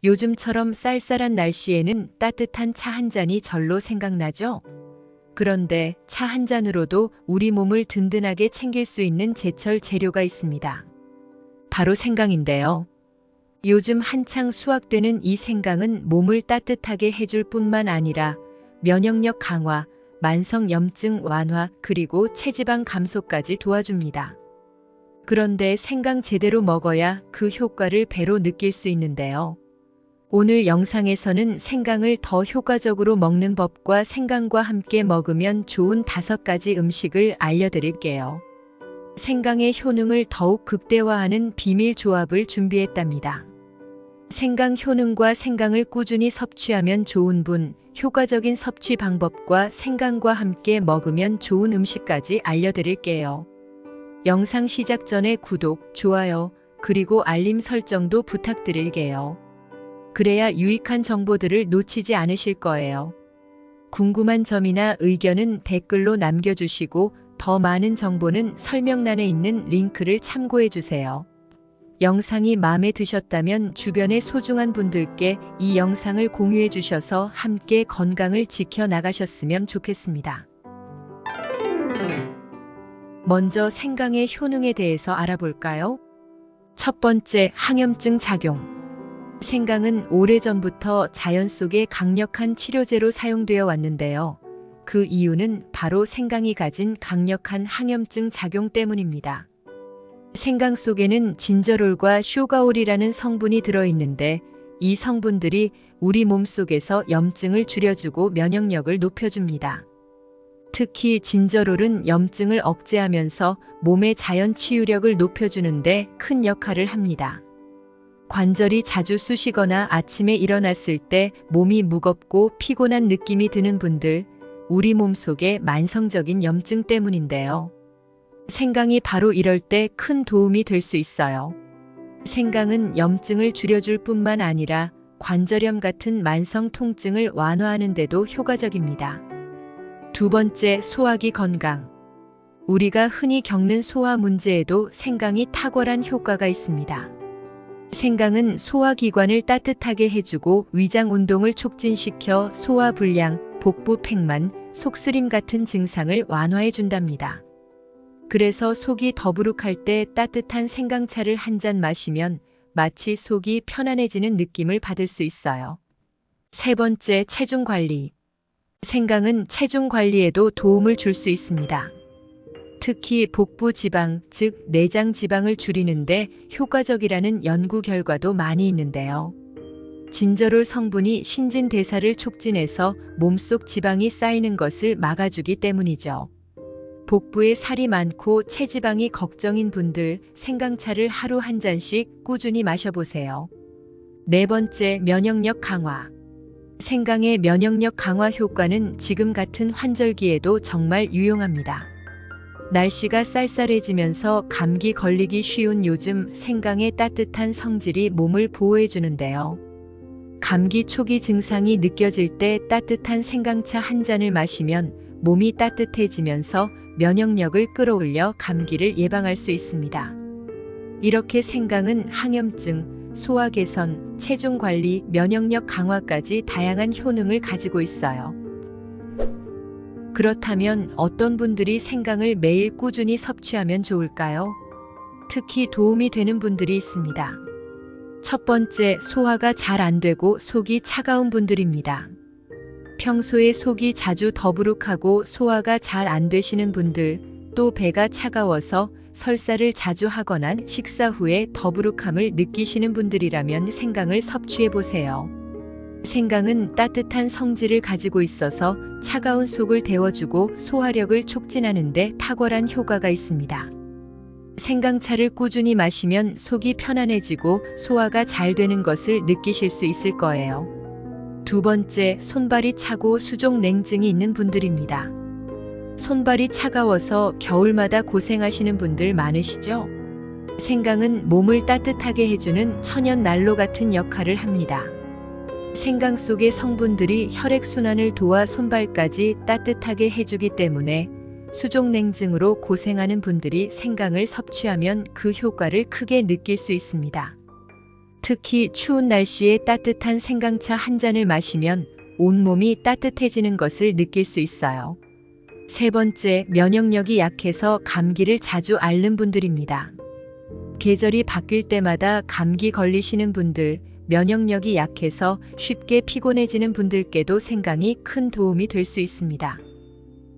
요즘처럼 쌀쌀한 날씨에는 따뜻한 차 한 잔이 절로 생각나죠? 그런데 차 한 잔으로도 우리 몸을 든든하게 챙길 수 있는 제철 재료가 있습니다. 바로 생강인데요. 요즘 한창 수확되는 이 생강은 몸을 따뜻하게 해줄 뿐만 아니라 면역력 강화, 만성 염증 완화, 그리고 체지방 감소까지 도와줍니다. 그런데 생강 제대로 먹어야 그 효과를 배로 느낄 수 있는데요. 오늘 영상에서는 생강을 더 효과적으로 먹는 법과 생강과 함께 먹으면 좋은 5가지 음식을 알려드릴게요. 생강의 효능을 더욱 극대화하는 비밀 조합을 준비했답니다. 생강 효능과 생강을 꾸준히 섭취하면 좋은 분, 효과적인 섭취 방법과 생강과 함께 먹으면 좋은 음식까지 알려드릴게요. 영상 시작 전에 구독, 좋아요, 그리고 알림 설정도 부탁드릴게요. 그래야 유익한 정보들을 놓치지 않으실 거예요. 궁금한 점이나 의견은 댓글로 남겨주시고 더 많은 정보는 설명란에 있는 링크를 참고해주세요. 영상이 마음에 드셨다면 주변의 소중한 분들께 이 영상을 공유해 주셔서 함께 건강을 지켜나가셨으면 좋겠습니다. 먼저 생강의 효능에 대해서 알아볼까요? 첫 번째, 항염증 작용. 생강은 오래전부터 자연 속의 강력한 치료제로 사용되어 왔는데요. 그 이유는 바로 생강이 가진 강력한 항염증 작용 때문입니다. 생강 속에는 진저롤과 쇼가올이라는 성분이 들어있는데 이 성분들이 우리 몸속에서 염증을 줄여주고 면역력을 높여줍니다. 특히 진저롤은 염증을 억제하면서 몸의 자연 치유력을 높여주는데 큰 역할을 합니다. 관절이 자주 쑤시거나 아침에 일어났을 때 몸이 무겁고 피곤한 느낌이 드는 분들, 우리 몸속의 만성적인 염증 때문인데요. 생강이 바로 이럴 때 큰 도움이 될 수 있어요. 생강은 염증을 줄여줄 뿐만 아니라 관절염 같은 만성 통증을 완화하는 데도 효과적입니다. 두 번째, 소화기 건강. 우리가 흔히 겪는 소화 문제에도 생강이 탁월한 효과가 있습니다. 생강은 소화기관을 따뜻하게 해주고 위장 운동을 촉진시켜 소화불량, 복부 팽만, 속쓰림 같은 증상을 완화해 준답니다. 그래서 속이 더부룩할 때 따뜻한 생강차를 한 잔 마시면 마치 속이 편안해지는 느낌을 받을 수 있어요. 세 번째, 체중 관리. 생강은 체중 관리에도 도움을 줄 수 있습니다. 특히 복부 지방, 즉 내장 지방을 줄이는데 효과적이라는 연구 결과도 많이 있는데요. 진저롤 성분이 신진대사를 촉진해서 몸속 지방이 쌓이는 것을 막아주기 때문이죠. 복부에 살이 많고 체지방이 걱정인 분들, 생강차를 하루 한 잔씩 꾸준히 마셔보세요. 네 번째, 면역력 강화. 생강의 면역력 강화 효과는 지금 같은 환절기에도 정말 유용합니다. 날씨가 쌀쌀해지면서 감기 걸리기 쉬운 요즘 생강의 따뜻한 성질이 몸을 보호해주는데요. 감기 초기 증상이 느껴질 때 따뜻한 생강차 한 잔을 마시면 몸이 따뜻해지면서 면역력을 끌어올려 감기를 예방할 수 있습니다. 이렇게 생강은 항염증, 소화 개선, 체중 관리, 면역력 강화까지 다양한 효능을 가지고 있어요. 그렇다면 어떤 분들이 생강을 매일 꾸준히 섭취하면 좋을까요? 특히 도움이 되는 분들이 있습니다. 첫 번째, 소화가 잘 안 되고 속이 차가운 분들입니다. 평소에 속이 자주 더부룩하고 소화가 잘 안 되시는 분들, 또 배가 차가워서 설사를 자주 하거나 식사 후에 더부룩함을 느끼시는 분들이라면 생강을 섭취해 보세요. 생강은 따뜻한 성질을 가지고 있어서 차가운 속을 데워주고 소화력을 촉진하는 데 탁월한 효과가 있습니다. 생강차를 꾸준히 마시면 속이 편안해지고 소화가 잘 되는 것을 느끼실 수 있을 거예요. 두 번째, 손발이 차고 수족 냉증이 있는 분들입니다. 손발이 차가워서 겨울마다 고생하시는 분들 많으시죠? 생강은 몸을 따뜻하게 해주는 천연 난로 같은 역할을 합니다. 생강 속의 성분들이 혈액순환을 도와 손발까지 따뜻하게 해주기 때문에 수족냉증으로 고생하는 분들이 생강을 섭취하면 그 효과를 크게 느낄 수 있습니다. 특히 추운 날씨에 따뜻한 생강차 한 잔을 마시면 온몸이 따뜻해지는 것을 느낄 수 있어요. 세 번째, 면역력이 약해서 감기를 자주 앓는 분들입니다. 계절이 바뀔 때마다 감기 걸리시는 분들, 면역력이 약해서 쉽게 피곤해지는 분들께도 생강이 큰 도움이 될 수 있습니다.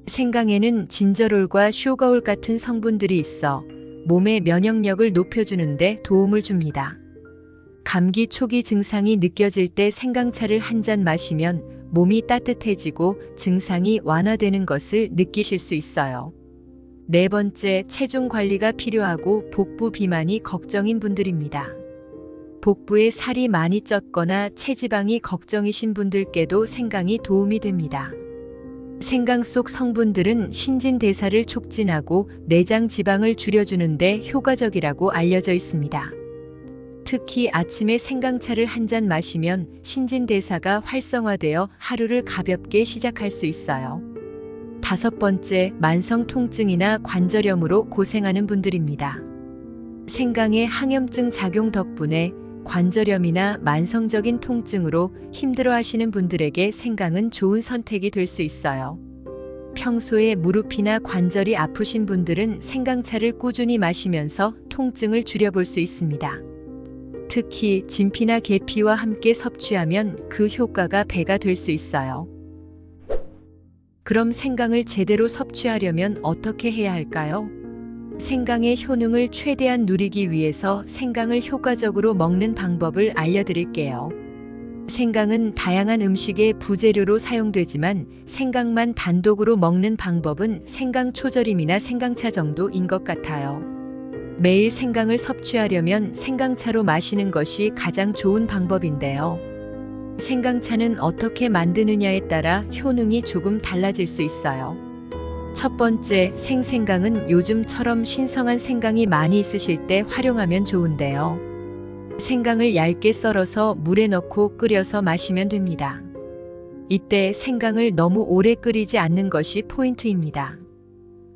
생강에는 진저롤과 쇼가올 같은 성분들이 있어 몸의 면역력을 높여주는데 도움을 줍니다. 감기 초기 증상이 느껴질 때 생강차를 한 잔 마시면 몸이 따뜻해지고 증상이 완화되는 것을 느끼실 수 있어요. 네 번째, 체중 관리가 필요하고 복부 비만이 걱정인 분들입니다. 복부에 살이 많이 쪘거나 체지방이 걱정이신 분들께도 생강이 도움이 됩니다. 생강 속 성분들은 신진대사를 촉진하고 내장 지방을 줄여주는데 효과적이라고 알려져 있습니다. 특히 아침에 생강차를 한 잔 마시면 신진대사가 활성화되어 하루를 가볍게 시작할 수 있어요. 다섯 번째, 만성 통증이나 관절염으로 고생하는 분들입니다. 생강의 항염증 작용 덕분에 관절염이나 만성적인 통증으로 힘들어하시는 분들에게 생강은 좋은 선택이 될 수 있어요. 평소에 무릎이나 관절이 아프신 분들은 생강차를 꾸준히 마시면서 통증을 줄여볼 수 있습니다. 특히 진피나 계피와 함께 섭취하면 그 효과가 배가 될 수 있어요. 그럼 생강을 제대로 섭취하려면 어떻게 해야 할까요? 생강의 효능을 최대한 누리기 위해서 생강을 효과적으로 먹는 방법을 알려드릴게요. 생강은 다양한 음식의 부재료로 사용되지만 생강만 단독으로 먹는 방법은 생강 초절임이나 생강차 정도인 것 같아요. 매일 생강을 섭취하려면 생강차로 마시는 것이 가장 좋은 방법인데요. 생강차는 어떻게 만드느냐에 따라 효능이 조금 달라질 수 있어요. 첫 번째, 생강은 요즘처럼 신성한 생강이 많이 있으실 때 활용하면 좋은데요. 생강을 얇게 썰어서 물에 넣고 끓여서 마시면 됩니다. 이때 생강을 너무 오래 끓이지 않는 것이 포인트입니다.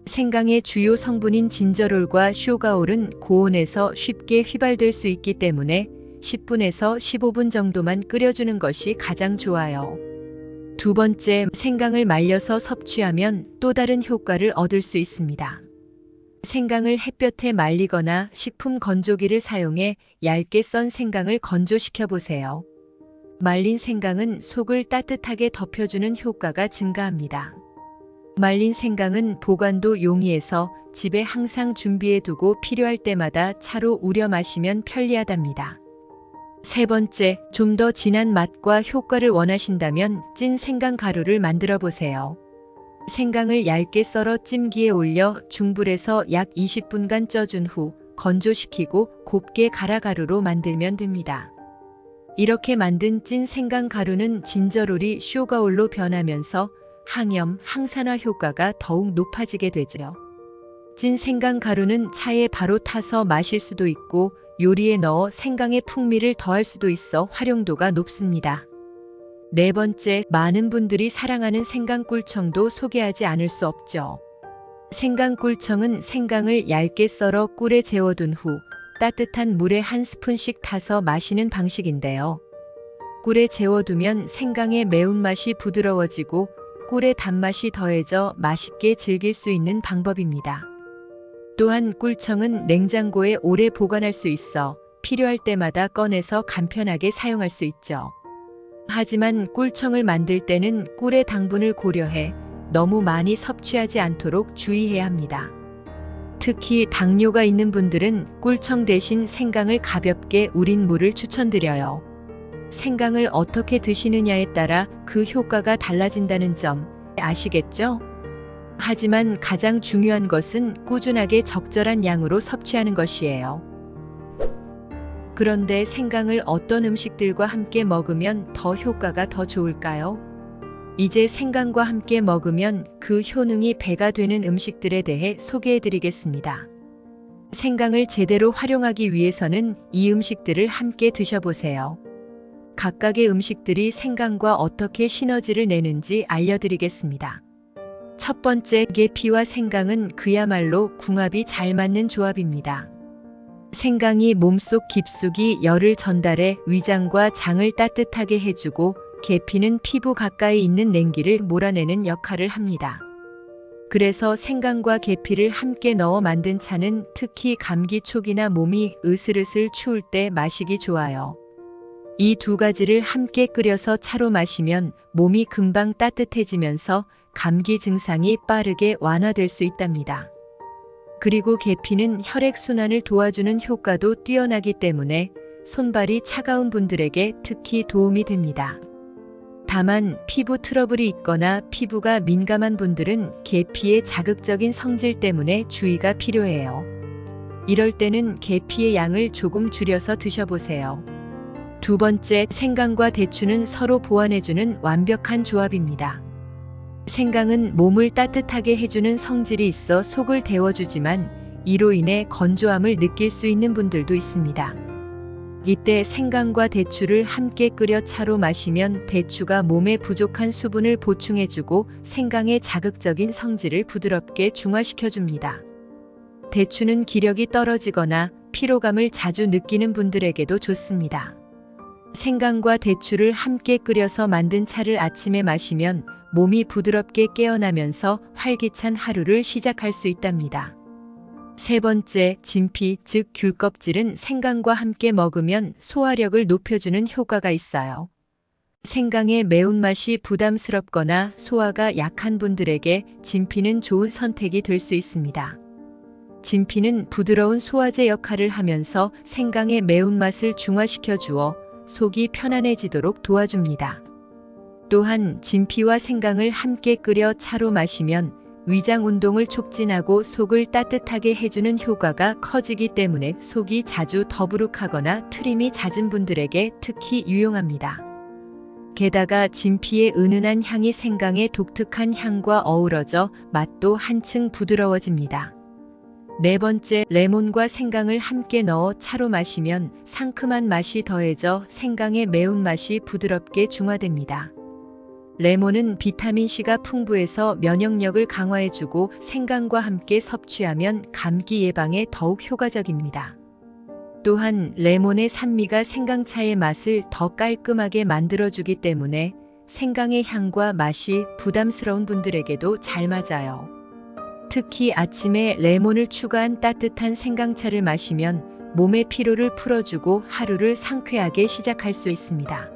생강의 주요 성분인 진저롤과 쇼가올은 고온에서 쉽게 휘발될 수 있기 때문에 10분에서 15분 정도만 끓여주는 것이 가장 좋아요. 두 번째, 생강을 말려서 섭취하면 또 다른 효과를 얻을 수 있습니다. 생강을 햇볕에 말리거나 식품 건조기를 사용해 얇게 썬 생강을 건조시켜 보세요. 말린 생강은 속을 따뜻하게 덮여주는 효과가 증가합니다. 말린 생강은 보관도 용이해서 집에 항상 준비해 두고 필요할 때마다 차로 우려 마시면 편리하답니다. 세 번째, 좀 더 진한 맛과 효과를 원하신다면 찐 생강 가루를 만들어 보세요. 생강을 얇게 썰어 찜기에 올려 중불에서 약 20분간 쪄준 후 건조시키고 곱게 갈아 가루로 만들면 됩니다. 이렇게 만든 찐 생강 가루는 진저롤이 쇼가올로 변하면서 항염, 항산화 효과가 더욱 높아지게 되죠. 찐 생강 가루는 차에 바로 타서 마실 수도 있고 요리에 넣어 생강의 풍미를 더할 수도 있어 활용도가 높습니다. 네 번째, 많은 분들이 사랑하는 생강꿀청도 소개하지 않을 수 없죠. 생강꿀청은 생강을 얇게 썰어 꿀에 재워둔 후 따뜻한 물에 한 스푼씩 타서 마시는 방식인데요. 꿀에 재워두면 생강의 매운맛이 부드러워지고 꿀의 단맛이 더해져 맛있게 즐길 수 있는 방법입니다. 또한 꿀청은 냉장고에 오래 보관할 수 있어 필요할 때마다 꺼내서 간편하게 사용할 수 있죠. 하지만 꿀청을 만들 때는 꿀의 당분을 고려해 너무 많이 섭취하지 않도록 주의해야 합니다. 특히 당뇨가 있는 분들은 꿀청 대신 생강을 가볍게 우린 물을 추천드려요. 생강을 어떻게 드시느냐에 따라 그 효과가 달라진다는 점 아시겠죠? 하지만 가장 중요한 것은 꾸준하게 적절한 양으로 섭취하는 것이에요. 그런데 생강을 어떤 음식들과 함께 먹으면 더 효과가 더 좋을까요? 이제 생강과 함께 먹으면 그 효능이 배가 되는 음식들에 대해 소개해드리겠습니다. 생강을 제대로 활용하기 위해서는 이 음식들을 함께 드셔보세요. 각각의 음식들이 생강과 어떻게 시너지를 내는지 알려드리겠습니다. 첫 번째, 계피와 생강은 그야말로 궁합이 잘 맞는 조합입니다. 생강이 몸속 깊숙이 열을 전달해 위장과 장을 따뜻하게 해주고 계피는 피부 가까이 있는 냉기를 몰아내는 역할을 합니다. 그래서 생강과 계피를 함께 넣어 만든 차는 특히 감기 초기나 몸이 으슬으슬 추울 때 마시기 좋아요. 이 두 가지를 함께 끓여서 차로 마시면 몸이 금방 따뜻해지면서 감기 증상이 빠르게 완화될 수 있답니다. 그리고 계피는 혈액순환을 도와주는 효과도 뛰어나기 때문에 손발이 차가운 분들에게 특히 도움이 됩니다. 다만 피부 트러블이 있거나 피부가 민감한 분들은 계피의 자극적인 성질 때문에 주의가 필요해요. 이럴 때는 계피의 양을 조금 줄여서 드셔보세요. 두 번째, 생강과 대추는 서로 보완해주는 완벽한 조합입니다. 생강은 몸을 따뜻하게 해주는 성질이 있어 속을 데워주지만 이로 인해 건조함을 느낄 수 있는 분들도 있습니다. 이때 생강과 대추를 함께 끓여 차로 마시면 대추가 몸에 부족한 수분을 보충해주고 생강의 자극적인 성질을 부드럽게 중화시켜줍니다. 대추는 기력이 떨어지거나 피로감을 자주 느끼는 분들에게도 좋습니다. 생강과 대추를 함께 끓여서 만든 차를 아침에 마시면 몸이 부드럽게 깨어나면서 활기찬 하루를 시작할 수 있답니다. 세 번째, 진피, 즉 귤껍질은 생강과 함께 먹으면 소화력을 높여주는 효과가 있어요. 생강의 매운맛이 부담스럽거나 소화가 약한 분들에게 진피는 좋은 선택이 될 수 있습니다. 진피는 부드러운 소화제 역할을 하면서 생강의 매운맛을 중화시켜 주어 속이 편안해지도록 도와줍니다. 또한 진피와 생강을 함께 끓여 차로 마시면 위장 운동을 촉진하고 속을 따뜻하게 해주는 효과가 커지기 때문에 속이 자주 더부룩하거나 트림이 잦은 분들에게 특히 유용합니다. 게다가 진피의 은은한 향이 생강의 독특한 향과 어우러져 맛도 한층 부드러워집니다. 네 번째, 레몬과 생강을 함께 넣어 차로 마시면 상큼한 맛이 더해져 생강의 매운맛이 부드럽게 중화됩니다. 레몬은 비타민C가 풍부해서 면역력을 강화해주고 생강과 함께 섭취하면 감기 예방에 더욱 효과적입니다. 또한 레몬의 산미가 생강차의 맛을 더 깔끔하게 만들어주기 때문에 생강의 향과 맛이 부담스러운 분들에게도 잘 맞아요. 특히 아침에 레몬을 추가한 따뜻한 생강차를 마시면 몸의 피로를 풀어주고 하루를 상쾌하게 시작할 수 있습니다.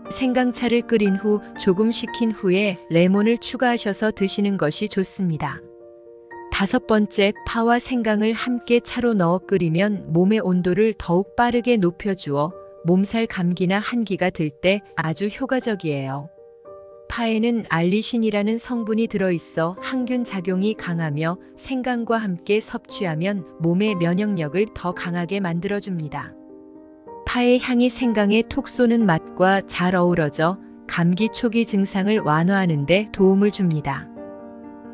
생강차를 끓인 후 조금 식힌 후에 레몬을 추가하셔서 드시는 것이 좋습니다. 다섯 번째, 파와 생강을 함께 차로 넣어 끓이면 몸의 온도를 더욱 빠르게 높여주어 몸살 감기나 한기가 들 때 아주 효과적이에요. 파에는 알리신이라는 성분이 들어있어 항균 작용이 강하며 생강과 함께 섭취하면 몸의 면역력을 더 강하게 만들어줍니다. 파의 향이 생강의 톡 쏘는 맛과 잘 어우러져 감기 초기 증상을 완화하는 데 도움을 줍니다.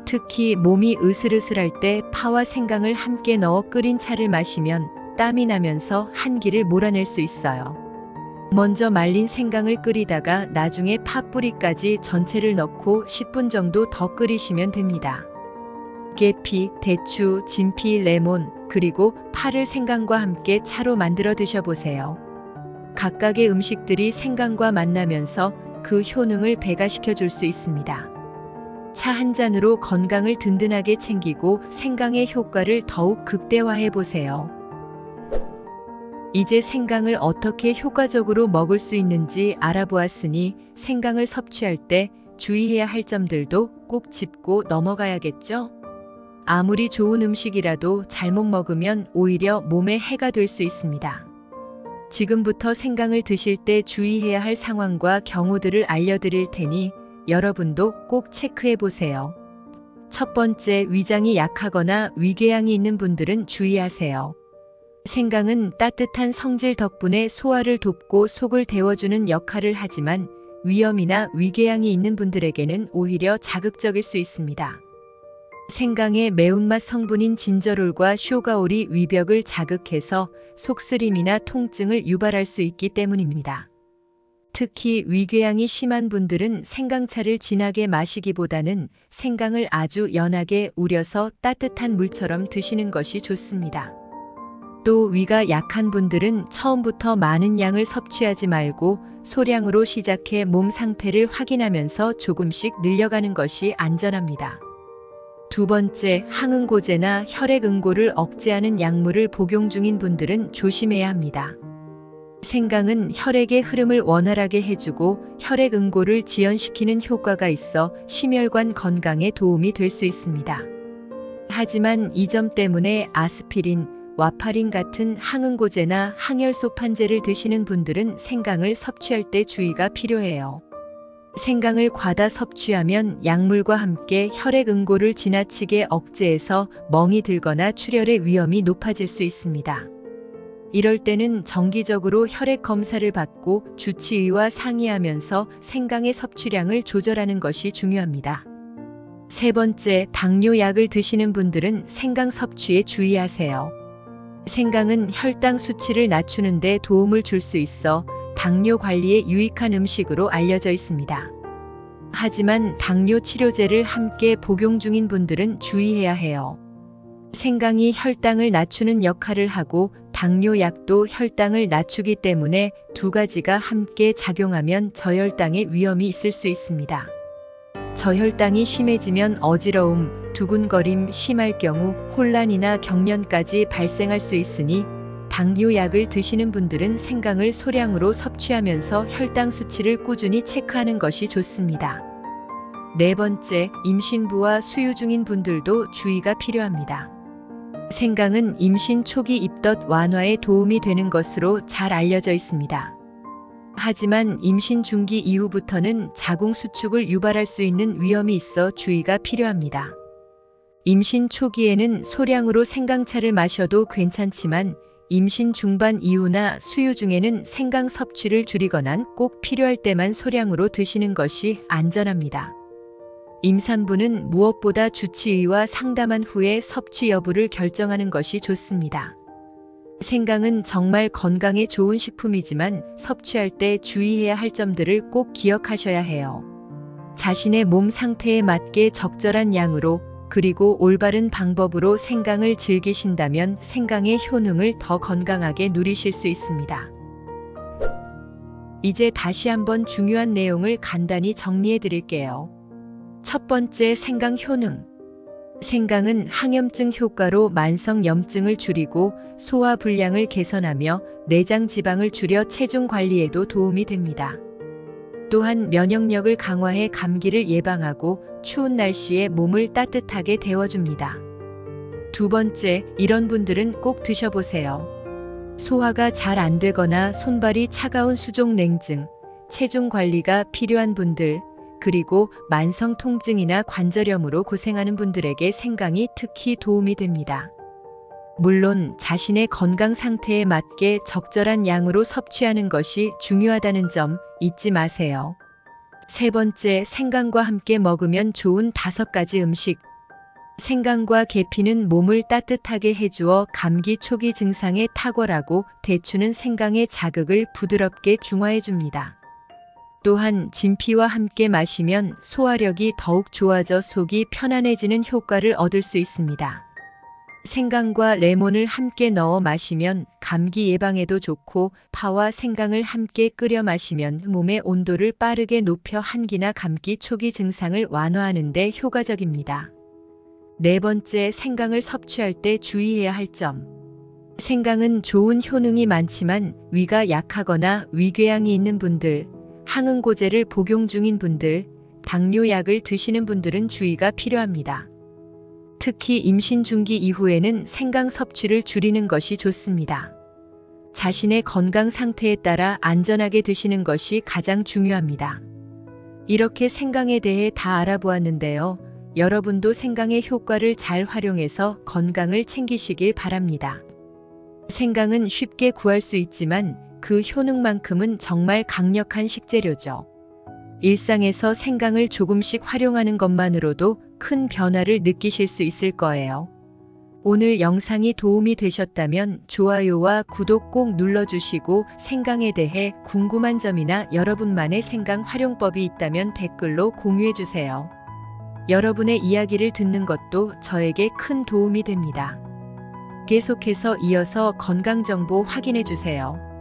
특히 몸이 으슬으슬할 때 파와 생강을 함께 넣어 끓인 차를 마시면 땀이 나면서 한기를 몰아낼 수 있어요. 먼저 말린 생강을 끓이다가 나중에 파 뿌리까지 전체를 넣고 10분 정도 더 끓이시면 됩니다. 계피, 대추, 진피, 레몬, 그리고 파를 생강과 함께 차로 만들어 드셔보세요. 각각의 음식들이 생강과 만나면서 그 효능을 배가시켜 줄 수 있습니다. 차 한 잔으로 건강을 든든하게 챙기고 생강의 효과를 더욱 극대화해 보세요. 이제 생강을 어떻게 효과적으로 먹을 수 있는지 알아보았으니 생강을 섭취할 때 주의해야 할 점들도 꼭 짚고 넘어가야겠죠? 아무리 좋은 음식이라도 잘못 먹으면 오히려 몸에 해가 될 수 있습니다. 지금부터 생강을 드실 때 주의해야 할 상황과 경우들을 알려드릴 테니 여러분도 꼭 체크해 보세요. 첫 번째, 위장이 약하거나 위궤양이 있는 분들은 주의하세요. 생강은 따뜻한 성질 덕분에 소화를 돕고 속을 데워주는 역할을 하지만 위염이나 위궤양이 있는 분들에게는 오히려 자극적일 수 있습니다. 생강의 매운맛 성분인 진저롤과 쇼가올이 위벽을 자극해서 속쓰림이나 통증을 유발할 수 있기 때문입니다. 특히 위궤양이 심한 분들은 생강차를 진하게 마시기보다는 생강을 아주 연하게 우려서 따뜻한 물처럼 드시는 것이 좋습니다. 또 위가 약한 분들은 처음부터 많은 양을 섭취하지 말고 소량으로 시작해 몸 상태를 확인하면서 조금씩 늘려가는 것이 안전합니다. 두 번째, 항응고제나 혈액응고를 억제하는 약물을 복용 중인 분들은 조심해야 합니다. 생강은 혈액의 흐름을 원활하게 해주고 혈액응고를 지연시키는 효과가 있어 심혈관 건강에 도움이 될 수 있습니다. 하지만 이 점 때문에 아스피린, 와파린 같은 항응고제나 항혈소판제를 드시는 분들은 생강을 섭취할 때 주의가 필요해요. 생강을 과다 섭취하면 약물과 함께 혈액응고를 지나치게 억제해서 멍이 들거나 출혈의 위험이 높아질 수 있습니다. 이럴 때는 정기적으로 혈액 검사를 받고 주치의와 상의하면서 생강의 섭취량을 조절하는 것이 중요합니다. 세 번째, 당뇨약을 드시는 분들은 생강 섭취에 주의하세요. 생강은 혈당 수치를 낮추는 데 도움을 줄 수 있어 당뇨 관리에 유익한 음식으로 알려져 있습니다. 하지만 당뇨 치료제를 함께 복용 중인 분들은 주의해야 해요. 생강이 혈당을 낮추는 역할을 하고 당뇨약도 혈당을 낮추기 때문에 두 가지가 함께 작용하면 저혈당의 위험이 있을 수 있습니다. 저혈당이 심해지면 어지러움, 두근거림, 심할 경우 혼란이나 경련까지 발생할 수 있으니 당뇨약을 드시는 분들은 생강을 소량으로 섭취하면서 혈당 수치를 꾸준히 체크하는 것이 좋습니다. 네 번째, 임신부와 수유 중인 분들도 주의가 필요합니다. 생강은 임신 초기 입덧 완화에 도움이 되는 것으로 잘 알려져 있습니다. 하지만 임신 중기 이후부터는 자궁 수축을 유발할 수 있는 위험이 있어 주의가 필요합니다. 임신 초기에는 소량으로 생강차를 마셔도 괜찮지만 임신 중반 이후나 수유 중에는 생강 섭취를 줄이거나 꼭 필요할 때만 소량으로 드시는 것이 안전합니다. 임산부는 무엇보다 주치의와 상담한 후에 섭취 여부를 결정하는 것이 좋습니다. 생강은 정말 건강에 좋은 식품이지만 섭취할 때 주의해야 할 점들을 꼭 기억하셔야 해요. 자신의 몸 상태에 맞게 적절한 양으로 그리고 올바른 방법으로 생강을 즐기신다면 생강의 효능을 더 건강하게 누리실 수 있습니다. 이제 다시 한번 중요한 내용을 간단히 정리해 드릴게요. 첫 번째, 생강 효능. 생강은 항염증 효과로 만성 염증을 줄이고 소화 불량을 개선하며 내장 지방을 줄여 체중 관리에도 도움이 됩니다. 또한 면역력을 강화해 감기를 예방하고 추운 날씨에 몸을 따뜻하게 데워줍니다. 두 번째, 이런 분들은 꼭 드셔보세요. 소화가 잘 안 되거나 손발이 차가운 수족 냉증, 체중 관리가 필요한 분들, 그리고 만성 통증이나 관절염으로 고생하는 분들에게 생강이 특히 도움이 됩니다. 물론 자신의 건강 상태에 맞게 적절한 양으로 섭취하는 것이 중요하다는 점 잊지 마세요. 세 번째, 생강과 함께 먹으면 좋은 5가지 음식. 생강과 계피는 몸을 따뜻하게 해주어 감기 초기 증상에 탁월하고 대추는 생강의 자극을 부드럽게 중화해줍니다. 또한 진피와 함께 마시면 소화력이 더욱 좋아져 속이 편안해지는 효과를 얻을 수 있습니다. 생강과 레몬을 함께 넣어 마시면 감기 예방에도 좋고 파와 생강을 함께 끓여 마시면 몸의 온도를 빠르게 높여 한기나 감기 초기 증상을 완화하는 데 효과적입니다. 네 번째, 생강을 섭취할 때 주의해야 할 점. 생강은 좋은 효능이 많지만 위가 약하거나 위궤양이 있는 분들, 항응고제를 복용 중인 분들, 당뇨약을 드시는 분들은 주의가 필요합니다. 특히 임신 중기 이후에는 생강 섭취를 줄이는 것이 좋습니다. 자신의 건강 상태에 따라 안전하게 드시는 것이 가장 중요합니다. 이렇게 생강에 대해 다 알아보았는데요. 여러분도 생강의 효과를 잘 활용해서 건강을 챙기시길 바랍니다. 생강은 쉽게 구할 수 있지만 그 효능만큼은 정말 강력한 식재료죠. 일상에서 생강을 조금씩 활용하는 것만으로도 큰 변화를 느끼실 수 있을 거예요. 오늘 영상이 도움이 되셨다면 좋아요와 구독 꼭 눌러주시고 생강에 대해 궁금한 점이나 여러분만의 생강 활용법이 있다면 댓글로 공유해주세요. 여러분의 이야기를 듣는 것도 저에게 큰 도움이 됩니다. 계속해서 이어서 건강정보 확인해 주세요.